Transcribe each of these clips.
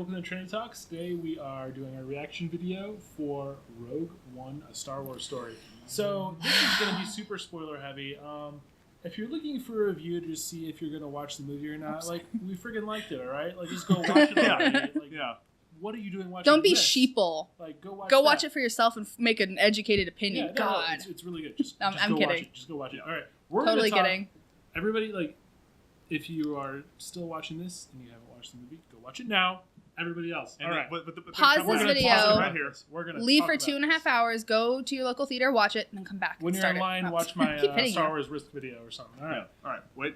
welcome to Trendy Talks. Today we are doing a reaction video for Rogue One, a Star Wars story. So this is going to be super spoiler heavy. If you're looking for a review to just see if you're going to watch the movie or not, like, we freaking liked it, all right? Like, just go watch it already. Like, what are you doing watching Don't be this? sheeple. Like, go watch it for yourself and make an educated opinion. Yeah, God. It's really good. Just I'm go kidding. Watch it. Just go watch it. All right. We're Totally gonna talk, kidding. Everybody, like, if you are still watching this and you haven't watched the movie, go watch it now. Everybody else. All right. Pause this Pause video. it right here. We're gonna Leave talk for about 2.5 hours. Go to your local theater, watch it, and then come back. When and you're start in line, it. watch my Keep hitting Star you. Wars risk video or something. All right. All right. Wait.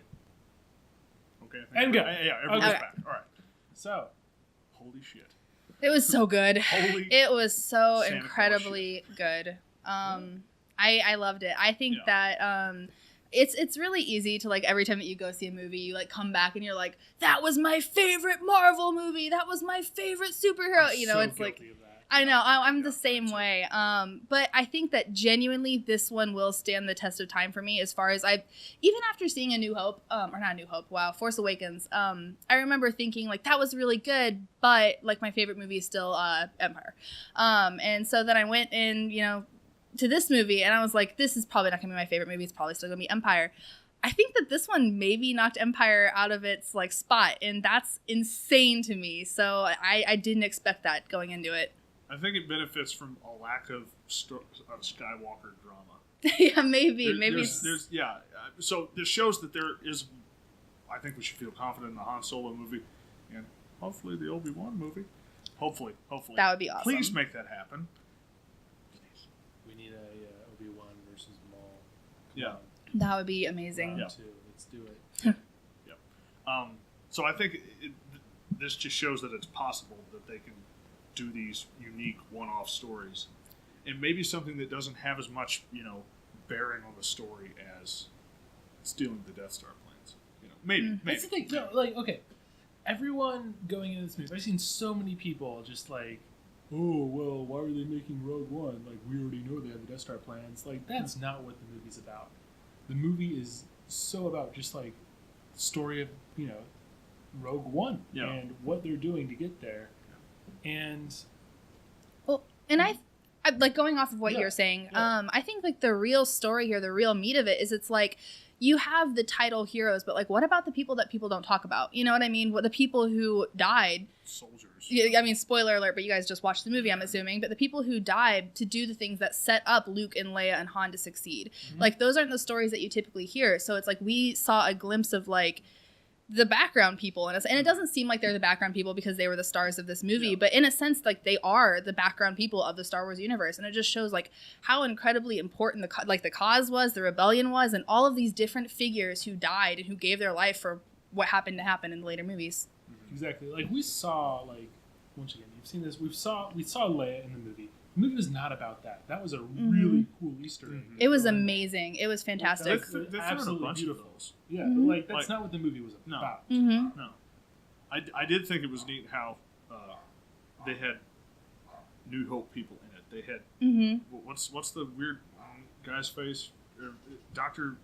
Okay. And go. Yeah. Everyone's Okay. back. All right. So, Holy shit. It was so good. Holy. It was so Santa Claus incredibly good. I loved it. I think Yeah. that it's really easy to, like, every time that you go see a movie, you, like, come back and you're like, that was my favorite Marvel movie. That was my favorite superhero. I'm You know, so it's like, guilty of that. I know, I'm the same way. But I think that genuinely this one will stand the test of time for me, as far as even after seeing A New Hope, or not New Hope, wow, Force Awakens, I remember thinking, like, that was really good, but, like, my favorite movie is still Empire. And so then I went and, you know, to this movie, and I was like, this is probably not gonna be my favorite movie. It's probably still gonna be Empire. I think that this one maybe knocked Empire out of its, like, spot, and that's insane to me. So I didn't expect that going into it. I think it benefits from a lack of Skywalker drama. Yeah, maybe. So this shows that there is. I think we should feel confident in the Han Solo movie, and hopefully the Obi-Wan movie. Hopefully. That would be awesome. Please make that happen. We need a Obi-Wan versus Maul. Yeah. That would be amazing. Round two. Let's do it. So I think this just shows that it's possible that they can do these unique one-off stories, and maybe something that doesn't have as much, bearing on the story as stealing the Death Star plans. Maybe. That's the thing. No, like, okay, everyone going into this movie, I've seen so many people just like, oh, well, why were they making Rogue One? Like, we already know they have the Death Star plans. Like, that's not what the movie's about. The movie is so about just, like, the story of, Rogue One and what they're doing to get there. And I like, going off of what you're saying, I think, like, the real story here, the real meat of it is, it's like, you have the title heroes, but, like, what about the people that people don't talk about? You know what I mean? What the people who died. Soldiers. I mean, spoiler alert, but you guys just watched the movie, I'm assuming. But the people who died to do the things that set up Luke and Leia and Han to succeed. Mm-hmm. Like, those aren't the stories that you typically hear. So it's like we saw a glimpse of, like, the background people in us, and it doesn't seem like they're the background people because they were the stars of this movie, but in a sense, like, they are the background people of the Star Wars universe, and it just shows, like, how incredibly important the cause was, the rebellion was, and all of these different figures who died and who gave their life for what happened to happen in the later movies. Exactly. Like, we saw, like, once again, you've seen this. We saw Leia in the movie. The movie was not about that. That was a really cool Easter egg. It was amazing. It was fantastic. They absolutely bunch beautiful. Of those. Yeah, like, that's not what the movie was about. No. I did think it was neat how they had New Hope people in it. They had what's the weird guy's face? Dr.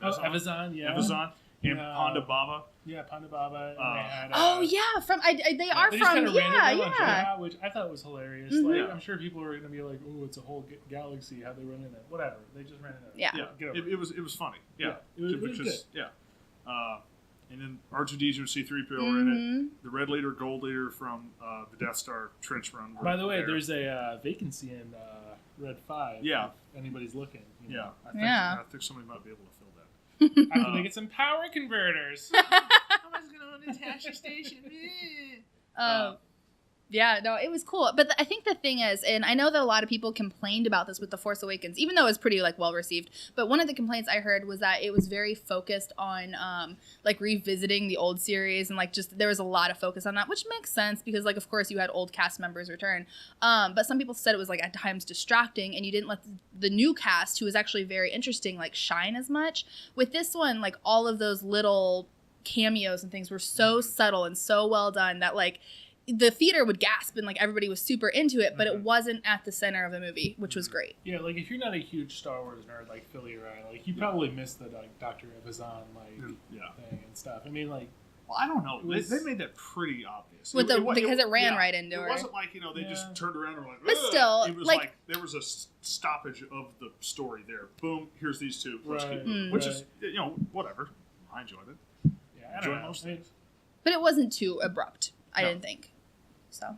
Evazan, Evazan and Ponda Baba. Yeah, Ponda Baba. And they had, they are they from, yeah. Which I thought was hilarious. Mm-hmm. Like, I'm sure people are going to be like, "Oh, it's a whole galaxy. How they run in it? Whatever. They just ran in it." Yeah. It was funny. Yeah, it was good. Yeah. And then R2D2 and C-3PO were in it. The Red Leader, Gold Leader from the Death Star trench run. By the way, there's a vacancy in Red 5. Yeah. If anybody's looking. I think somebody might be able to fill that. After they get some power converters. Someone's going to Natasha Station. Yeah, no, it was cool. But I think the thing is, and I know that a lot of people complained about this with The Force Awakens, even though it was pretty, like, well received. But one of the complaints I heard was that it was very focused on, like, revisiting the old series, and, like, just there was a lot of focus on that, which makes sense because, like, of course you had old cast members return. But some people said it was, like, at times distracting, and you didn't let the new cast, who was actually very interesting, like, shine as much. With this one, like, all of those little cameos and things were so subtle and so well done that, like, the theater would gasp and, like, everybody was super into it, but it wasn't at the center of the movie, which was great. Yeah, like, if you're not a huge Star Wars nerd like Philly or I, like, you probably missed the, like, Dr. Evazan, like, thing and stuff. I mean, like, Well, I don't know. They made that pretty obvious. Because it ran right into her. It wasn't like they just turned around and were like, but still, it was like there was a stoppage of the story there. Boom, here's these two. Let's keep moving. Which is whatever. I enjoyed it. Yeah, I enjoyed most things. But it wasn't too abrupt. I didn't think. So,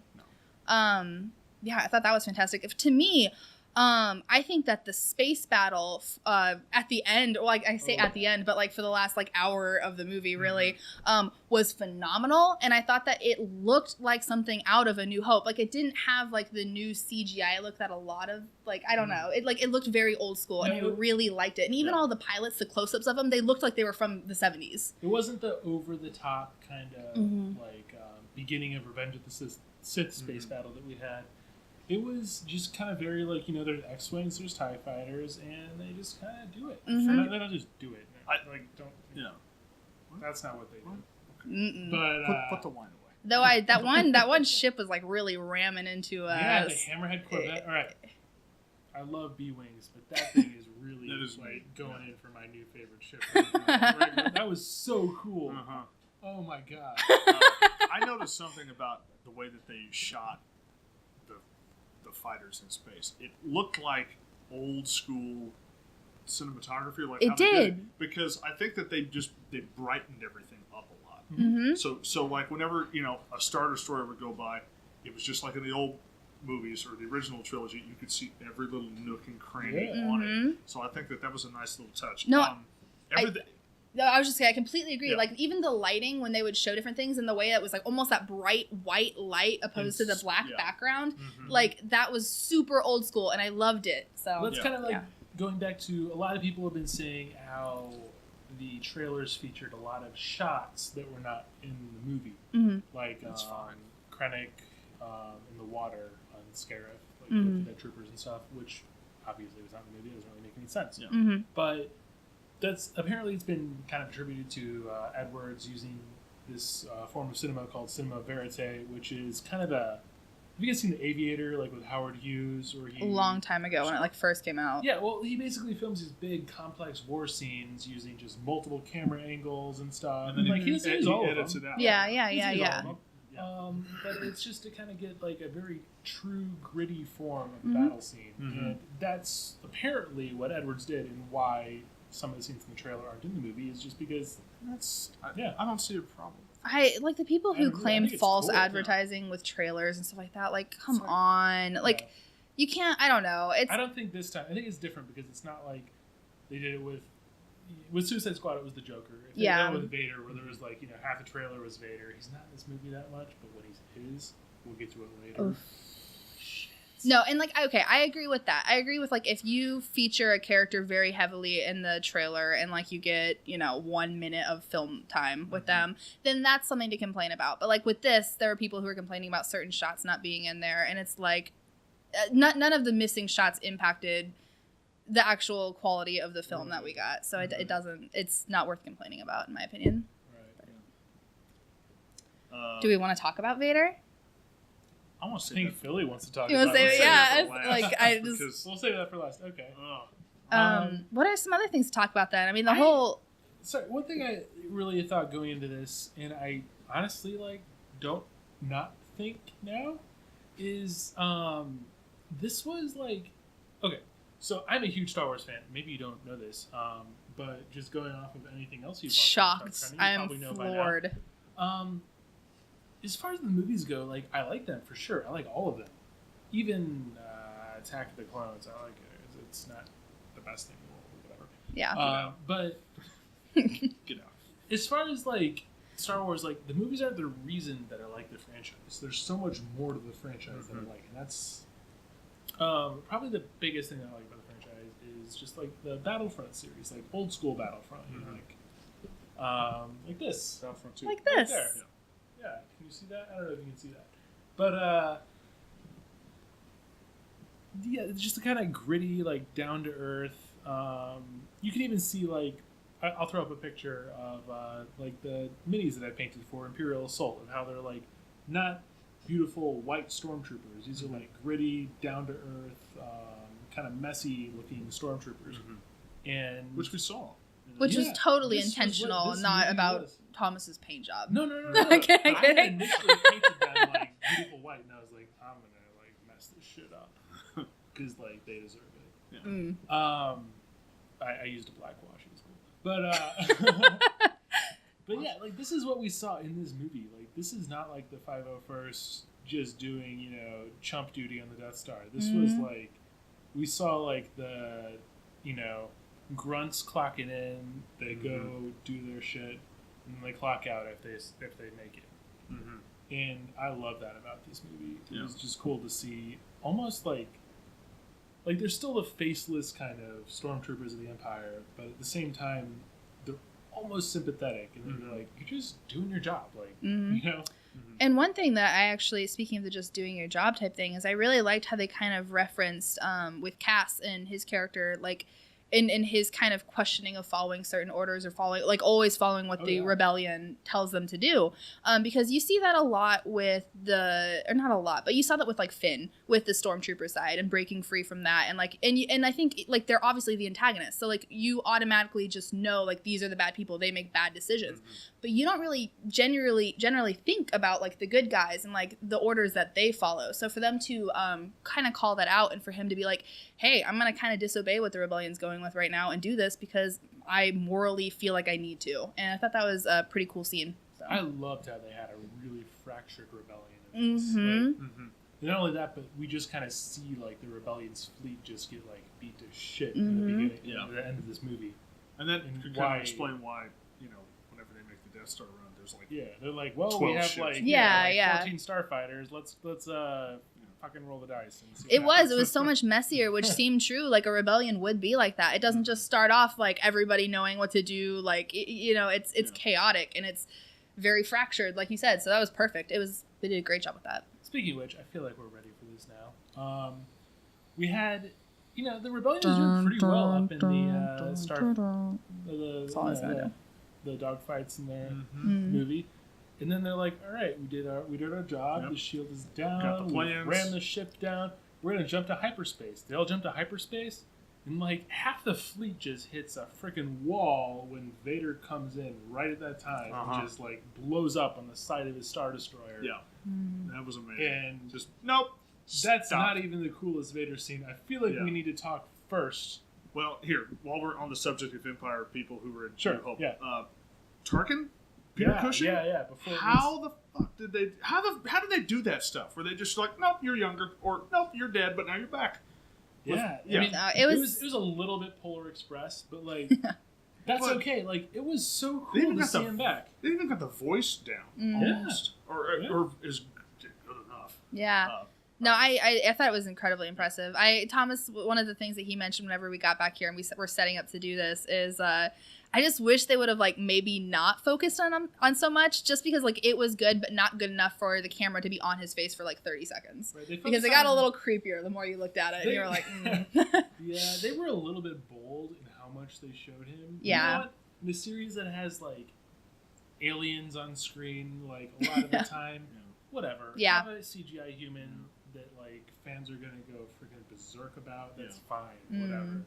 yeah, I thought that was fantastic. To me, I think that the space battle at the end, or I say at the end, but for the last hour of the movie, really, was phenomenal. And I thought that it looked like something out of A New Hope. It didn't have the new CGI. It looked at a lot of I don't know. It looked very old school, and I really liked it. And even all the pilots, the close-ups of them, they looked like they were from the 70s. It wasn't the over-the-top kind of beginning of Revenge of the Sith space battle that we had. It was just kind of very there's X-Wings, there's TIE fighters, and they just kind of do it. They don't just do it. That's not what they do. But put the wine away. Though that one ship was really ramming into us. Yeah, the Hammerhead Corvette. All right, I love B-Wings, but that thing is really going in for my new favorite ship. That was so cool. Oh my god! I noticed something about the way that they shot the fighters in space. It looked like old school cinematography. It did. Because I think that they brightened everything up a lot. Mm-hmm. So whenever a starter story would go by, it was just like in the old movies or the original trilogy, you could see every little nook and cranny on it. So I think that was a nice little touch. No, I was just saying, I completely agree. Yeah. Even the lighting, when they would show different things, and the way that was almost that bright white light opposed to the black background, that was super old school, and I loved it. So that's kind of going back to, a lot of people have been saying how the trailers featured a lot of shots that were not in the movie, Krennic in the water on Scarif, with the dead troopers and stuff, which obviously was not in the movie. It doesn't really make any sense. Mm-hmm. But it's been kind of attributed to Edwards using this form of cinema called cinema verite, which is kind of have you guys seen The Aviator, with Howard Hughes? A long time ago, when it first came out. Yeah, well, he basically films these big, complex war scenes using just multiple camera angles and stuff. And then he edits it out. Yeah. But it's just to kind of get a very true, gritty form of the battle scene, and that's apparently what Edwards did, and why some of the scenes in the trailer aren't in the movie is just because I don't see a problem. I the people who claim false advertising with trailers and stuff like that. Come on, you can't. I don't know. I don't think this time. I think it's different because it's not like they did it with Suicide Squad. It was the Joker. If they did it with Vader, where there was half the trailer was Vader. He's not in this movie that much, but when he is, we'll get to it later. Oof. No, and I agree with that. I agree with if you feature a character very heavily in the trailer and you get 1 minute of film time with them, then that's something to complain about. But with this, there are people who are complaining about certain shots not being in there, and it's none of the missing shots impacted the actual quality of the film that we got. So it's not worth complaining about, in my opinion. Right. Do we want to talk about Vader? I think Philly wants to talk you about it. Yeah, we'll save that for last. Okay. What are some other things to talk about then? I mean, whole... Sorry, one thing I really thought going into this, and I honestly don't not think now, is this was okay, so I'm a huge Star Wars fan. Maybe you don't know this, but just going off of anything else you've watched, shocked. I'm floored. As far as the movies go, I like them for sure. I like all of them. Even Attack of the Clones, I like it. It's not the best thing in the world, whatever. Yeah. But get out. As far as Star Wars, the movies aren't the reason that I like the franchise. There's so much more to the franchise that I like, and that's probably the biggest thing that I like about the franchise is just the Battlefront series, old school Battlefront, like this Battlefront 2, like this. Right there. Yeah, can you see that? I don't know if you can see that. But, just the kind of gritty, down to earth. You can even see, I'll throw up a picture of, the minis that I painted for Imperial Assault, of how they're, not beautiful white stormtroopers. These are, gritty, down to earth, kind of messy looking stormtroopers. And which we saw. Which was totally intentional, not about Thomas's paint job. No. Okay, I had initially painted them like beautiful white, and I was like, I'm gonna like mess this shit up because like they deserve it. Yeah. I used a black wash. It was cool, but but yeah, like this is what we saw in this movie. Like this is not like the 501st just doing chump duty on the Death Star. This was like we saw like the grunts clocking in. They go do their shit, and they clock out if they make it. Mm-hmm. And I love that about this movie. It Yeah. was just cool to see, almost like they're still the faceless kind of stormtroopers of the Empire, but at the same time, they're almost sympathetic, and they're like, you're just doing your job, like And one thing that I actually, speaking of the just doing your job type thing, is I really liked how they kind of referenced with Cass and his character, like in his kind of questioning of following certain orders or always following what the rebellion tells them to do. Because you see that a lot with not a lot, but you saw that with like Finn with the stormtrooper side and breaking free from that. And and I think like they're obviously the antagonists. So like you automatically just know like these are the bad people. They make bad decisions, but you don't really generally think about like the good guys and like the orders that they follow. So for them to kind of call that out and for him to be like, hey, I'm going to kind of disobey what the rebellion's going with right now and do this because I morally feel like I need to. And I thought that was a pretty cool scene. So. I loved how they had a really fractured rebellion in this. And not only that, but we just kind of see like the rebellion's fleet just get like beat to shit in the beginning, at the end of this movie. And that could kind of explain why, whenever they make the Death Star run, there's like they're like, well, we have ships. like 14 starfighters. Let's fucking roll the dice. And see it was so much messier, which seemed true. Like a rebellion would be like that. It doesn't just start off like everybody knowing what to do. Like it's chaotic and it's very fractured, like you said. So that was perfect. They did a great job with that. Speaking of which, I feel like we're ready for this now. We had, the rebellion was doing pretty well up in the dogfights in their movie, and then they're like, "All right, we did our job. Yep. The shield is down. Got the We plans. ran the ship down. We're gonna jump to hyperspace." They all jump to hyperspace, and like half the fleet just hits a freaking wall when Vader comes in right at that time and just like blows up on the side of his Star Destroyer. Yeah, that was amazing. And just nope. That's Stop. not even the coolest Vader scene. I feel like we need to talk first. Well, here, while we're on the subject of Empire people who were in Sure, New Hope, yeah. Tarkin? Peter Cushing? Yeah. Before How the fuck did they... How did they do that stuff? Were they just like, nope, you're younger, or nope, you're dead, but now you're back? Yeah. Yeah. I mean, it was a little bit Polar Express, but like that's But okay. Like it was so They cool even to got see the- him back. They even got the voice down, almost. Or is good enough. Yeah. No, I thought it was incredibly impressive. Thomas, one of the things that he mentioned whenever we got back here and we were setting up to do this is I just wish they would have like maybe not focused on so much, just because like it was good but not good enough for the camera to be on his face for like 30 seconds. Right, because it got a little creepier the more you looked at it and you were like, Yeah, they were a little bit bold in how much they showed him. Yeah. You know what? The series that has like aliens on screen like a lot of the time, whatever. Yeah. Have a CGI human that like fans are gonna go freaking berserk about. That's fine. Whatever.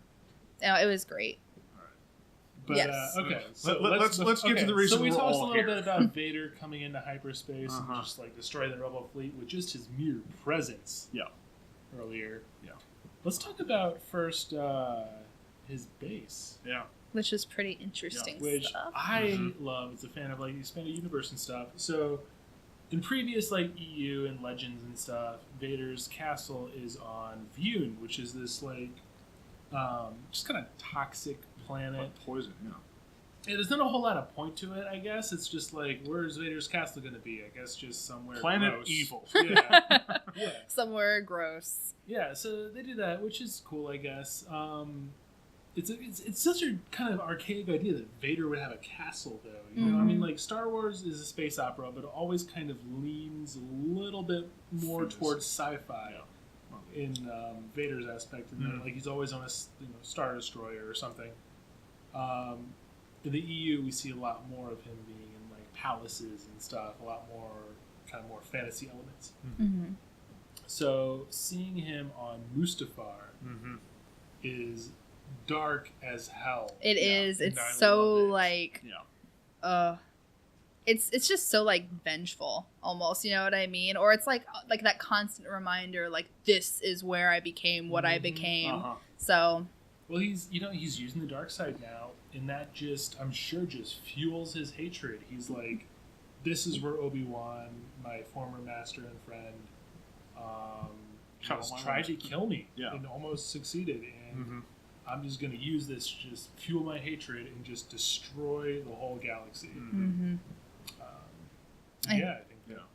No, it was great. But Yes. okay, Let's get to the reason so we we're talked all a little here. bit about Vader coming into hyperspace and just like destroying the Rebel fleet with just his mere presence. Yeah. Earlier. Yeah. Let's talk about first his base. Yeah. Which is pretty interesting Which stuff. I love as a fan of like the expanded universe and stuff. So in previous like EU and Legends and stuff, Vader's castle is on Vune, which is this like just kind of toxic planet. Like poison, yeah. Yeah, there's not a whole lot of point to it, I guess. It's just like, where's Vader's castle going to be? I guess just somewhere Planet gross. evil. Yeah. Yeah. Somewhere gross. Yeah, so they do that, which is cool, I guess. It's such a kind of archaic idea that Vader would have a castle, though. You know, I mean, like Star Wars is a space opera, but it always kind of leans a little bit more towards sci-fi in Vader's aspect, and that, like he's always on a Star Destroyer or something. In the EU, we see a lot more of him being in like palaces and stuff, a lot more kind of more fantasy elements. Mm-hmm. So seeing him on Mustafar is dark as hell. It is. And It's I so love it. like, Yeah. it's just so like vengeful almost, you know what I mean? Or it's like that constant reminder, like this is where I became what I became. So well, he's using the dark side now, and that I'm sure fuels his hatred. He's like, this is where Obi-Wan, my former master and friend, tried to kill me and almost succeeded, and I'm just going to use this to just fuel my hatred and just destroy the whole galaxy. I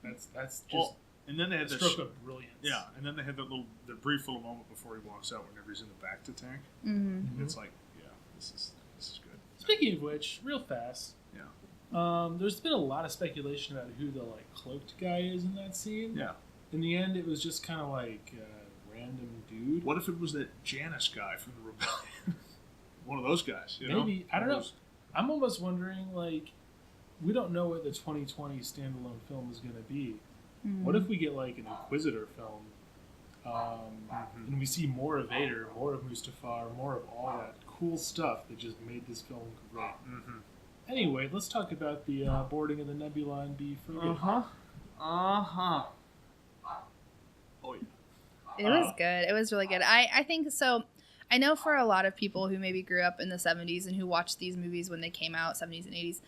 think that's just and then they had a stroke of brilliance. Yeah, and then they had the brief little moment before he walks out whenever he's in the back to tank. It's like, this is good. Speaking of which, real fast, there's been a lot of speculation about who the like cloaked guy is in that scene. Yeah. In the end, it was just kind of like a random dude. What if it was that Janus guy from the Rebellion? One of those guys. Maybe. I don't know. I'm almost wondering, like, we don't know what the 2020 standalone film is going to be. What if we get like an Inquisitor film, and we see more of Vader, more of Mustafar, more of all that cool stuff that just made this film great. Anyway, let's talk about the boarding of the Nebula and B frigate. Oh yeah. It was good. It was really good. I think so. I know for a lot of people who maybe grew up in the 70s and who watched these movies when they came out, 70s and 80s,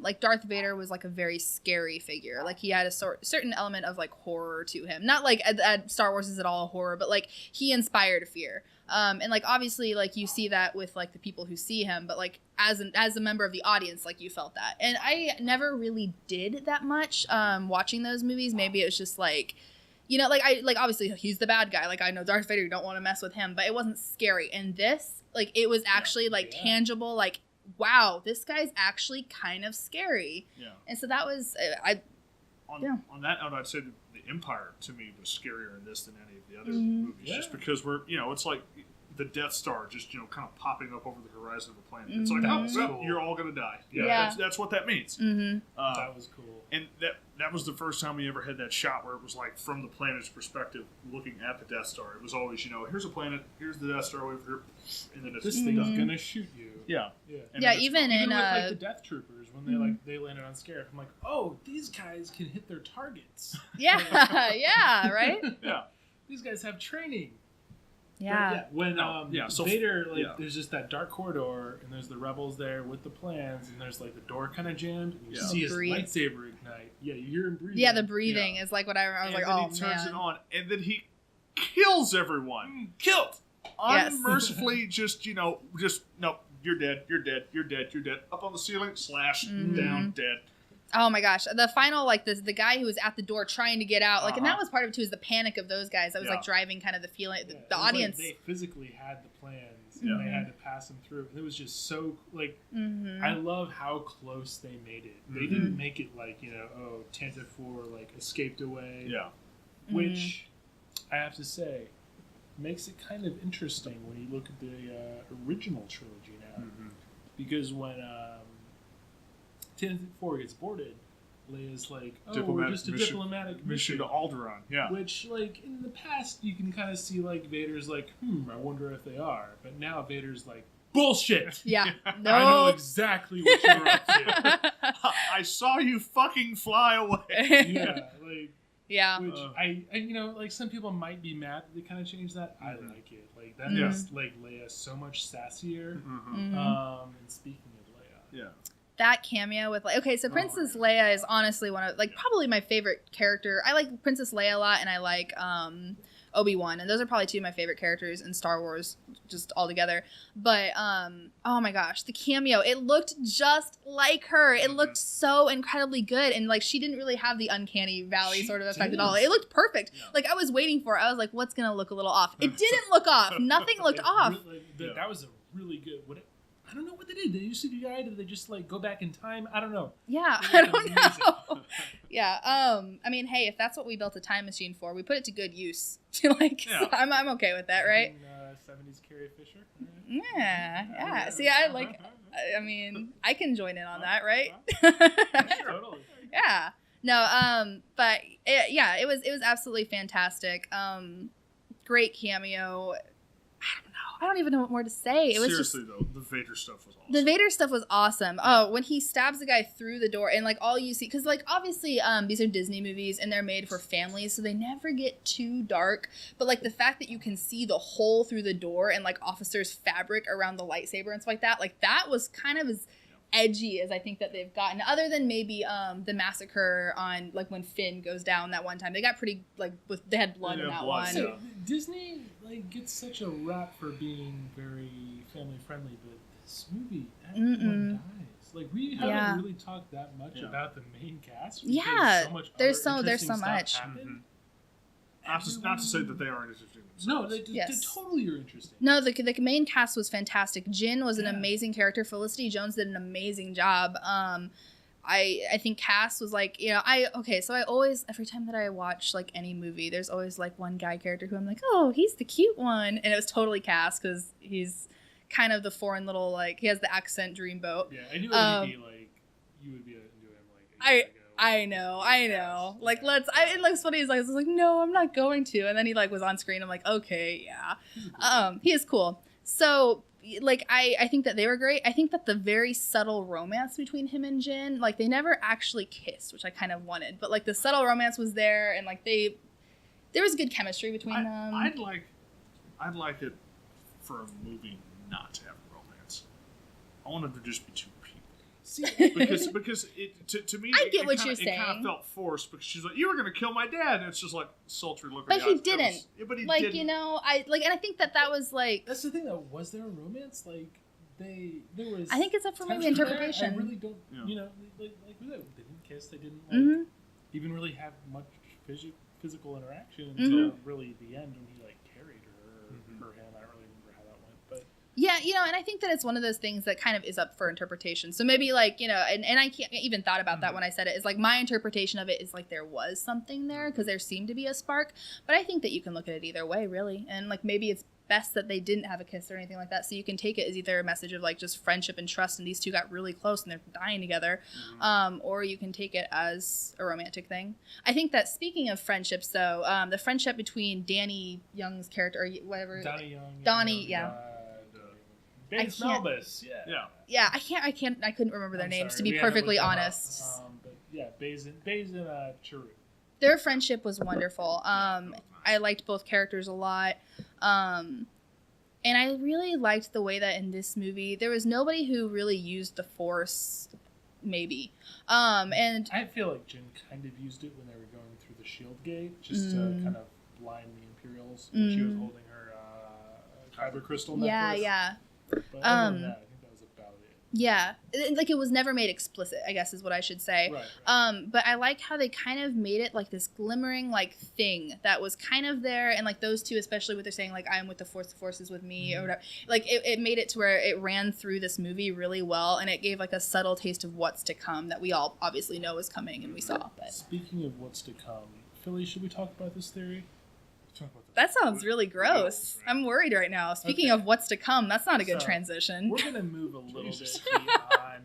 like Darth Vader was like a very scary figure. Like he had a certain element of like horror to him. Not like Star Wars is at all horror, but like he inspired fear. And like obviously like you see that with like the people who see him, but like as a member of the audience, like you felt that. And I never really did that much watching those movies. Maybe it was just like, you know, like obviously he's the bad guy. Like I know Darth Vader, you don't want to mess with him, but it wasn't scary. And this, like it was actually tangible, like wow, this guy's actually kind of scary. Yeah. And so that was on that note, I'd say the Empire to me was scarier in this than any of the other movies, just because it's like the Death Star just kind of popping up over the horizon of the planet. It's like, well, you're all gonna die. That's what that means. That was cool. And that was the first time we ever had that shot where it was like from the planet's perspective, looking at the Death Star. It was always, here's a planet, here's the Death Star over here, and then this thing's gonna shoot you. Yeah. Even with like the Death Troopers when they landed on Scarif, I'm like, oh, these guys can hit their targets. Yeah, right. Yeah, these guys have training. Yeah. When so Vader, there's just that dark corridor, and there's the rebels there with the plans, and there's like the door kind of jammed, and you see his lightsaber ignite. Yeah, you hear him breathing. Yeah, the breathing is like what I was like, oh man. And then he turns it on, and then he kills everyone. Killed. Unmercifully, nope, you're dead, you're dead, you're dead, you're dead. Up on the ceiling, slash, down, dead. Oh my gosh, the final, like the guy who was at the door trying to get out, like, and that was part of it too, is the panic of those guys. That was like driving kind of the feeling, the audience. Like they physically had the plans, and they had to pass them through. And it was just so like, I love how close they made it. They didn't make it like Tantifor like escaped away. Yeah, which I have to say makes it kind of interesting when you look at the original trilogy now, because when Tantifor gets boarded, Leia's like, we're just a diplomatic mission to Alderaan. Yeah. Which, like, in the past, you can kind of see, like, Vader's like, I wonder if they are. But now Vader's like, bullshit! Yeah. No. I know exactly what you're up to. I saw you fucking fly away. Yeah. Which, I like, some people might be mad that they kind of changed that. I like it. Like, that makes, like, Leia so much sassier. And speaking of Leia. Yeah. That cameo with so Princess Leia is honestly one of probably my favorite character. I like Princess Leia a lot, and I like Obi-Wan, and those are probably two of my favorite characters in Star Wars just all together. But oh my gosh, the cameo, it looked just like her. It looked so incredibly good, and like she didn't really have the uncanny valley sort of effect at all. It looked perfect. Like I was waiting for it. I was like, what's gonna look a little off? It didn't look off. Nothing looked off. That was a really good. I don't know what they did. Did they use CGI? Did they just like go back in time? I don't know. Yeah, I don't know. Yeah. I mean, hey, if that's what we built a time machine for, we put it to good use. So I'm okay with that, right? 70s Carrie Fisher. Yeah. See, I mean, I can join in on that, right? Totally. Yeah. No. But it was absolutely fantastic. Great cameo. I don't know. I don't even know what more to say. It was Seriously, though, the Vader stuff was awesome. The Vader stuff was awesome. Oh, when he stabs the guy through the door and like all you see, because like obviously these are Disney movies and they're made for families, so they never get too dark. But like the fact that you can see the hole through the door and like officers' fabric around the lightsaber and stuff like that was kind of as edgy as I think that they've gotten, other than maybe the massacre on like when Finn goes down that one time. They got pretty like they had blood in that one. So Disney like gets such a rap for being very family friendly, but this movie, everyone dies. Like we haven't really talked that much about the main cast. Yeah, there's so interesting much. stuff happen. Not to say that they aren't interesting No, themselves. they totally are interesting. No, the main cast was fantastic. Jin was an amazing character. Felicity Jones did an amazing job. I think Cass was like, you know, so I always, every time that I watch like any movie, there's always like one guy character who I'm like, oh, he's the cute one. And it was totally Cass because he's kind of the foreign little, like, he has the accent dreamboat. Yeah, I knew it would be like, you would be into him like 8 years ago. I know. Like, and like, funny is like, I was like, no, I'm not going to. And then he like was on screen. I'm like, okay, yeah. He is cool. So, like, I think that they were great. I think that the very subtle romance between him and Jin, like, they never actually kissed, which I kind of wanted. But, like, the subtle romance was there, and, like, there was good chemistry between them. I'd like it for a movie not to have romance. I wanted to just be two people. See, because it to me, I get what kinda, you're saying. It kind of felt forced because she's like, "You were going to kill my dad," and it's just like sultry look. But he didn't. But he like, didn't. you know, and I think that was like. That's the thing, though. Was there a romance? Like, there was. I think it's up for maybe tension interpretation. there. I really don't. Yeah. You know, like they didn't kiss. They didn't like even really have much physical interaction until really the end when he like carried her him. I don't really remember how that went, but. Yeah, you know, and I think that it's one of those things that kind of is up for interpretation. So maybe, like, you know, and I can't even thought about that when I said it, is like my interpretation of it is like there was something there because there seemed to be a spark. But I think that you can look at it either way, really. And, like, maybe it's best that they didn't have a kiss or anything like that. So you can take it as either a message of, like, just friendship and trust, and these two got really close and they're dying together. Or you can take it as a romantic thing. I think that speaking of friendships, though, the friendship between Danny Young's character, or whatever. Donnie, yeah. Baze Melbus, yeah. Yeah, I couldn't remember their names, to be perfectly honest. But yeah, Baze and Chiru. Their friendship was wonderful. I liked both characters a lot. And I really liked the way that in this movie, there was nobody who really used the Force, maybe. And I feel like Jin kind of used it when they were going through the shield gate, just to kind of blind the Imperials when she was holding her kyber crystal necklace. Yeah. But other than that, I think that was about it. Yeah. Like, it was never made explicit, I guess is what I should say. Right. But I like how they kind of made it like this glimmering like thing that was kind of there, and like those two, especially what they're saying, like, I am with the Force is with me, or whatever. Like, it made it to where it ran through this movie really well, and it gave like a subtle taste of what's to come that we all obviously know is coming and we saw. But speaking of what's to come, Philly, should we talk about this theory? That sounds really gross. I'm worried right now. Speaking of what's to come, that's not a good transition. We're going to move a little bit beyond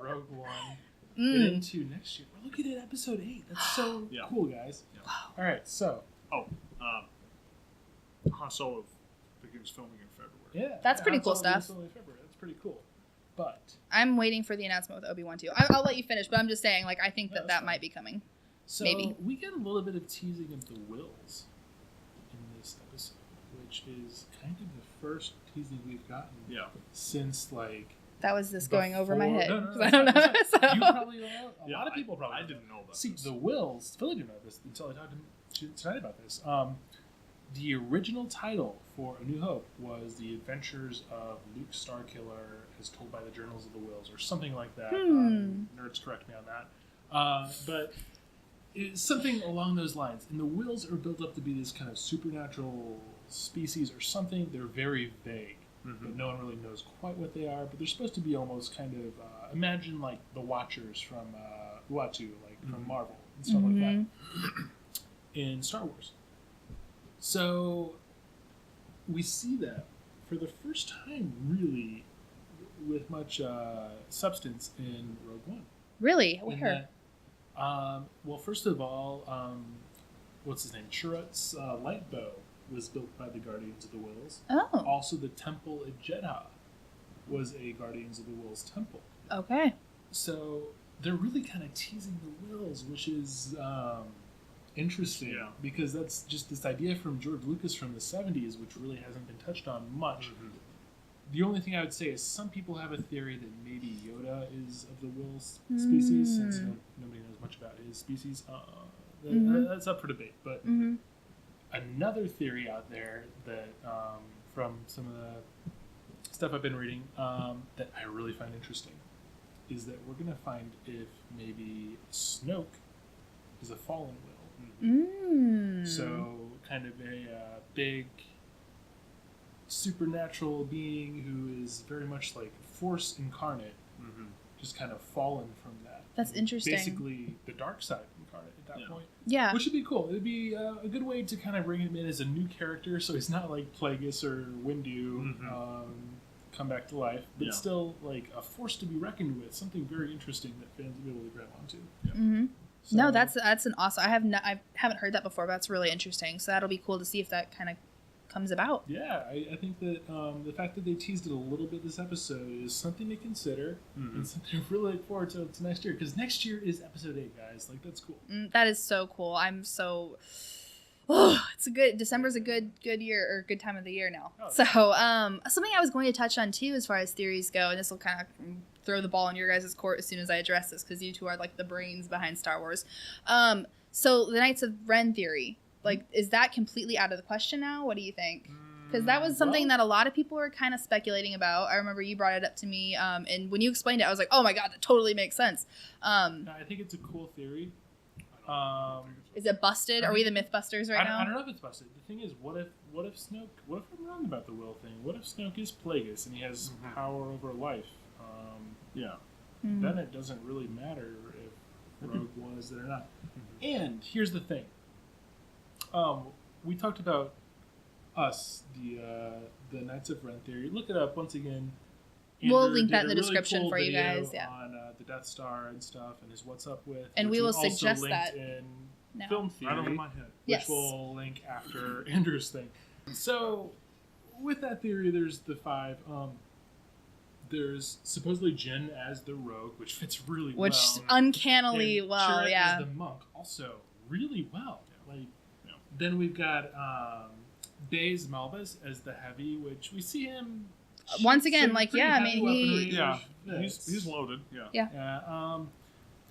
Rogue One. Get into next year. We're looking at episode 8. That's so cool, guys. Yeah. All right, so. Han Solo begins filming in February. Yeah. That's pretty cool stuff. That's pretty cool. But. I'm waiting for the announcement with Obi-Wan too. I'll let you finish, but I'm just saying, like, I think that might be coming. So maybe. We get a little bit of teasing of the Wills in this episode, which is kind of the first teasing we've gotten since, like... That was this going over my head. No, I don't know. So. You probably don't know. A lot of people probably I didn't know about this. See, this. the Wills, Philly didn't know this until I talked to him tonight about this. The original title for A New Hope was The Adventures of Luke Starkiller as Told by the Journals of the Wills, or something like that. Nerds correct me on that. But it's something along those lines. And the Wills are built up to be this kind of supernatural species or something. They're very vague. But no one really knows quite what they are. But they're supposed to be almost kind of, imagine like the Watchers from Uatu, like from Marvel and stuff like that in Star Wars. So we see that for the first time, really, with much substance in Rogue One. Really? Where? Well, first of all, what's his name? Chirrut's light bow was built by the Guardians of the Wills. Oh. Also, the temple at Jeddah was a Guardians of the Wills temple. Okay. So they're really kind of teasing the Wills, which is interesting because that's just this idea from George Lucas from the 70s, which really hasn't been touched on much. Mm-hmm. The only thing I would say is some people have a theory that maybe Yoda is of the Wills species, since nobody knows much about his species. That's up for debate. But another theory out there that from some of the stuff I've been reading that I really find interesting is that we're going to find if maybe Snoke is a fallen Will. So kind of a big supernatural being who is very much like Force incarnate, just kind of fallen from that. That's interesting. Basically the dark side incarnate at that point. Yeah. Which would be cool. It would be a good way to kind of bring him in as a new character, so he's not like Plagueis or Windu come back to life, but still like a force to be reckoned with, something very interesting that fans will be able to grab onto. So, no, that's an awesome. I haven't heard that before, but that's really interesting. So that'll be cool to see if that kind of comes about. Yeah, I think that the fact that they teased it a little bit this episode is something to consider and something to really look forward to next year, because next year is episode 8, guys. Like, that's cool. That is so cool. I'm so. December's a good year, or good time of the year now. Oh, so something I was going to touch on too as far as theories go, and this will kind of throw the ball in your guys' court as soon as I address this, because you two are like the brains behind Star Wars. So the Knights of Ren theory, like, is that completely out of the question now? What do you think? Because that was something that a lot of people were kind of speculating about. I remember you brought it up to me, and when you explained it, I was like, oh my god, that totally makes sense. I think it's a cool theory. Is it busted? Are we the Mythbusters right now? I don't know if it's busted. The thing is, what if Snoke? What if I'm wrong about the will thing? What if Snoke is Plagueis and he has power over life? Then it doesn't really matter if Rogue One is there or not. And here's the thing. We talked about us, the Knights of Ren theory. Look it up once again. We'll Andrew link that in the did a description cool for you video guys. Yeah. On the Death Star and stuff, and his What's Up With. And we will also suggest linked that in now. Film Theory, right over my head. which we'll link after Andrew's thing. So, with that theory, there's the 5. There's supposedly Jin as the rogue, which fits really well. Which uncannily and well, Chirrut yeah. as the monk, also really well. Then we've got Baze Malbus as the heavy, which we see him once again, like, yeah, I mean, he's loaded. Yeah.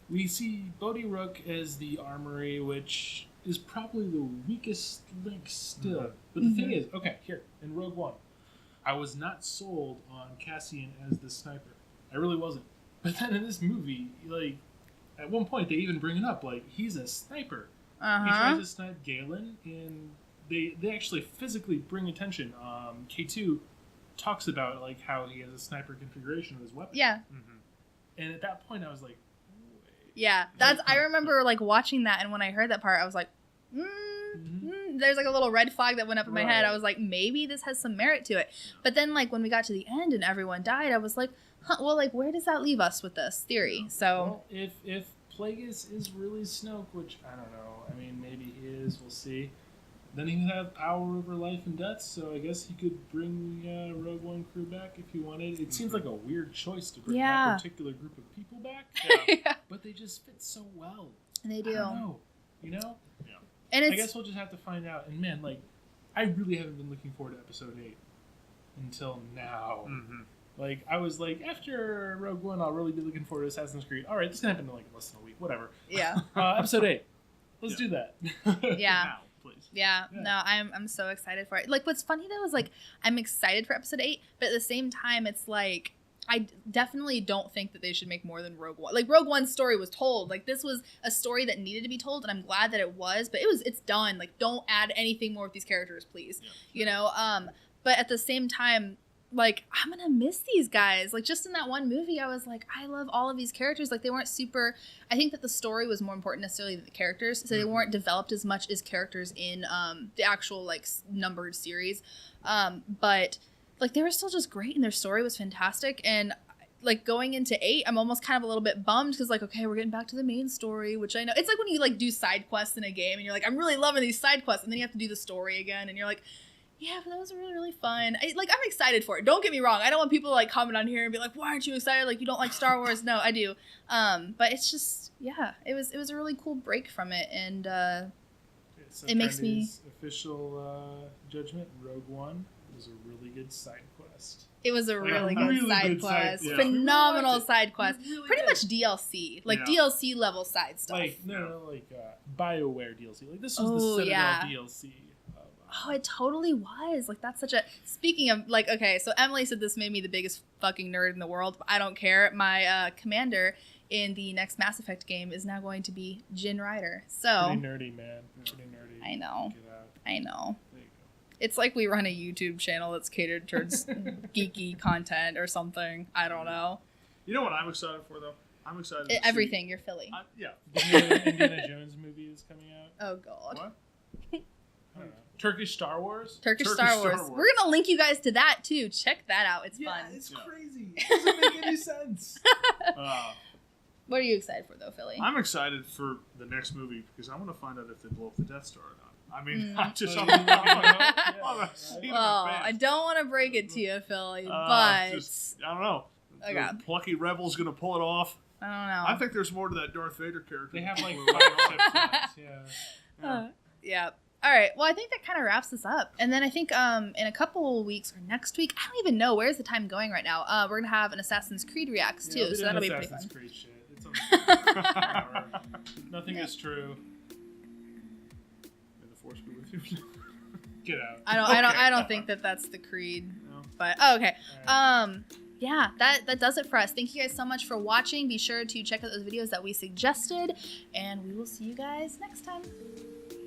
We see Bodhi Rook as the armory, which is probably the weakest link still. But the thing is, okay, here in Rogue One, I was not sold on Cassian as the sniper. I really wasn't. But then in this movie, like, at one point they even bring it up, like, he's a sniper. He tries to snipe Galen, and they actually physically bring attention. K2 talks about, like, how he has a sniper configuration of his weapon. Yeah. And at that point I was like, wait. Yeah, I remember, like, watching that, and when I heard that part, I was like, there's like a little red flag that went up in my head. I was like, maybe this has some merit to it. But then, like, when we got to the end and everyone died, I was like, well, like, where does that leave us with this theory? So, well, if Plagueis is really Snoke, which I don't know, I mean, maybe he is, we'll see, then he would have power over life and death, so I guess he could bring Rogue One crew back if he wanted. It seems like a weird choice to bring that particular group of people back, but they just fit so well. And they do. I don't know, you know? Yeah. And I guess we'll just have to find out. And man, like, I really haven't been looking forward to Episode 8 until now. Like, I was like, after Rogue One, I'll really be looking forward to Assassin's Creed. All right, this can happen in like less than a week, whatever. Yeah. Episode 8. Let's do that. Yeah. Now, please. Yeah. No, I'm so excited for it. Like, what's funny though is, like, I'm excited for Episode 8, but at the same time, it's like, I definitely don't think that they should make more than Rogue One. Like, Rogue One's story was told. Like, this was a story that needed to be told, and I'm glad that it was. But it's done. Like, don't add anything more with these characters, please. Yeah. You know. But at the same time, like, I'm gonna miss these guys. Like, just in that one movie, I was like, I love all of these characters. Like, they weren't super. I think that the story was more important necessarily than the characters, so they weren't developed as much as characters in the actual, like, numbered series. But like, they were still just great, and their story was fantastic, and like going into 8, I'm almost kind of a little bit bummed because like, okay, we're getting back to the main story, which I know it's like when you like do side quests in a game and you're like, I'm really loving these side quests, and then you have to do the story again, and you're like, yeah, but that was really, really fun. I'm excited for it. Don't get me wrong. I don't want people to like comment on here and be like, why aren't you excited? Like, you don't like Star Wars? No, I do. But it's just, yeah, it was a really cool break from it, and it makes me official judgment. Rogue One was a really good side quest. It was a really good side quest. yeah. Phenomenal side quest. Really Pretty good. much DLC, like Yeah. DLC level side stuff. Like BioWare DLC. Like this was Oh, the Citadel yeah. DLC. Oh, it totally was. Like, that's such a... Speaking of, like, okay, so Emily said this made me the biggest fucking nerd in the world, but I don't care. My commander in the next Mass Effect game is now going to be Jyn Ryder. So... Pretty nerdy, man. Pretty nerdy. I know. Get out. I know. There you go. It's like we run a YouTube channel that's catered towards geeky content or something. I don't know. You know what I'm excited for, though? I'm excited to see- Everything. You're Philly. Yeah. The Indiana Jones movie is coming out. Oh, God. What? I don't know. Turkish Star Wars? Turkish Turkish Star Wars. Star Wars. We're going to link you guys to that, too. Check that out. It's fun. It's Yeah. crazy. It doesn't make any sense. What are you excited for, though, Philly? I'm excited for the next movie because I want to find out if they blow up the Death Star or not. I mean, Mm. I'm just... Oh, I'm, you I'm, wanna know? I'm Yeah. a seat in Well, advance. I don't want to break it to you, Philly, Uh, but... just- I don't know. Okay. The plucky rebel's going to pull it off. I don't know. I think there's more to that Darth Vader character. They have like We're 5 right on. chipsets. Yeah. Yeah. All right. Well, I think that kind of wraps us up. And then I think in a couple weeks or next week, I don't even know, where's the time going right now. We're gonna have an Assassin's Creed Reacts too, Yeah, so that'll be pretty fun. Assassin's Creed shit. It's on the Nothing is true. May the Force be with you. Get out. I don't think that that's the Creed. No. But okay. All right. Yeah, that does it for us. Thank you guys so much for watching. Be sure to check out those videos that we suggested, and we will see you guys next time.